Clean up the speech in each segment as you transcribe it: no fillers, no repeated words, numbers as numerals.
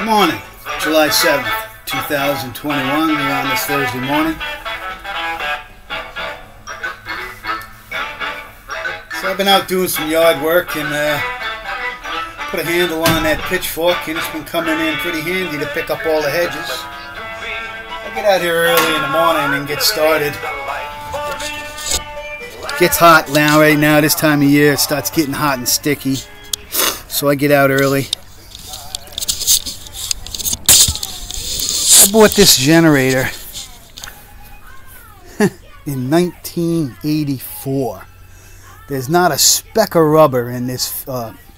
Morning, July 7th, 2021. We're on this Thursday morning. So I've been out doing some yard work and put a handle on that pitchfork, and it's been coming in pretty handy to pick up all the hedges. I get out here early in the morning and get started. It gets hot now, right now, this time of year. It starts getting hot and sticky. So I get out early. I bought this generator in 1984. There's not a speck of rubber in this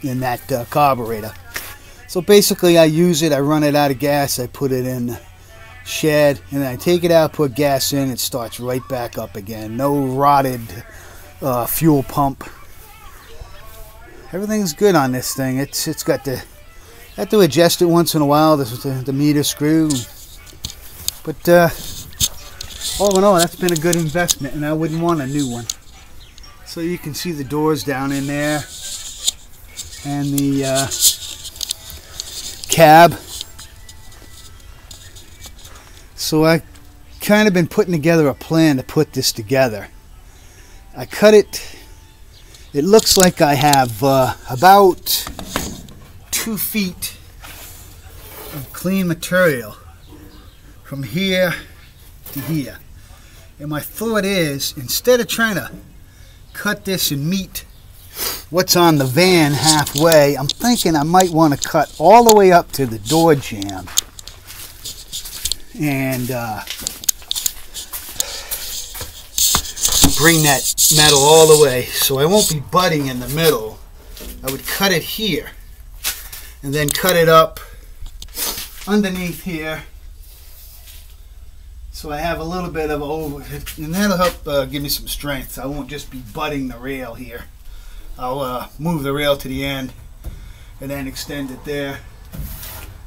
in that carburetor. So basically I use it, I run it out of gas, I put it in the shed, and then I take it out, put gas in, it starts right back up again. No rotted fuel pump. Everything's good on this thing. It's got the, I have to adjust it once in a while, the meter screw. But all in all, that's been a good investment, and I wouldn't want a new one. So you can see the doors down in there, and the cab. So I kind of been putting together a plan to put this together. I cut it. It looks like I have about 2 feet of clean material from here to here. And my thought is, instead of trying to cut this and meet what's on the van halfway, I'm thinking I might want to cut all the way up to the door jamb and bring that metal all the way so I won't be butting in the middle. I would cut it here and then cut it up underneath here, so I have a little bit of over, and that'll help give me some strength. I won't just be butting the rail here. I'll move the rail to the end and then extend it there.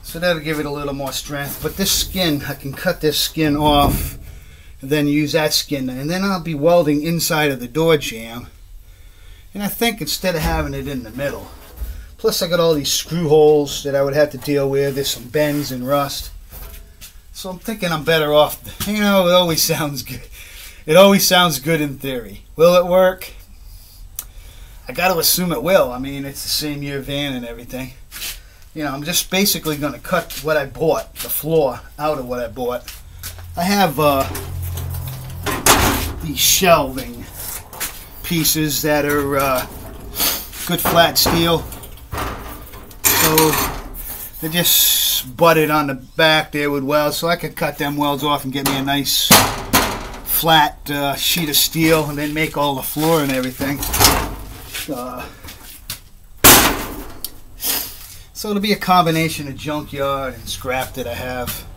So that'll give it a little more strength. But this skin, I can cut this skin off and then use that skin, and then I'll be welding inside of the door jamb. And I think instead of having it in the middle, plus I got all these screw holes that I would have to deal with. There's some bends and rust. So I'm thinking I'm better off. You know, it always sounds good. It always sounds good in theory. Will it work? I got to assume it will. I mean, it's the same year van and everything. You know, I'm just basically going to cut what I bought, the floor, out of what I bought. I have these shelving pieces that are good flat steel. So they just butted on the back there with welds, so I could cut them welds off and get me a nice flat sheet of steel and then make all the floor and everything. So it'll be a combination of junkyard and scrap that I have.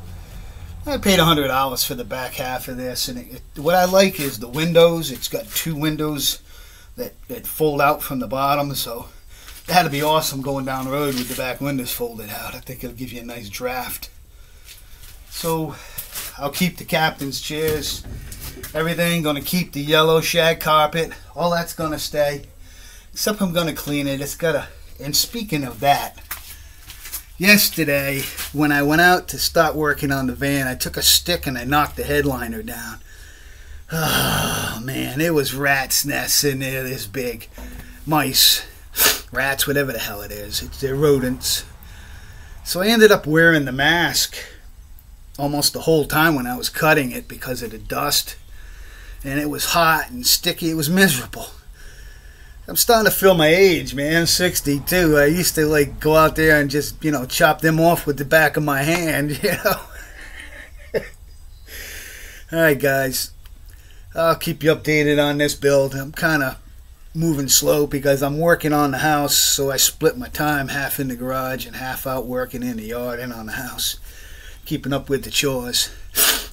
I paid $100 for the back half of this, and what I like is the windows. It's got 2 windows that fold out from the bottom, so that'd be awesome going down the road with the back windows folded out. I think it'll give you a nice draft. So I'll keep the captain's chairs, everything. Going to keep the yellow shag carpet. All that's going to stay, except I'm going to clean it. It's got a. And speaking of that, yesterday when I went out to start working on the van, I took a stick and I knocked the headliner down. Oh man, it was rats' nests in there this big. Mice. Rats, whatever the hell it is. They're rodents. So I ended up wearing the mask almost the whole time when I was cutting it because of the dust. And it was hot and sticky. It was miserable. I'm starting to feel my age, man. 62. I used to like go out there and just, you know, chop them off with the back of my hand, you know. Alright guys. I'll keep you updated on this build. I'm kind of moving slow because I'm working on the house, so I split my time, half in the garage and half out working in the yard and on the house, keeping up with the chores.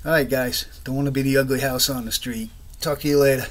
Alright guys, don't want to be the ugly house on the street. Talk to you later.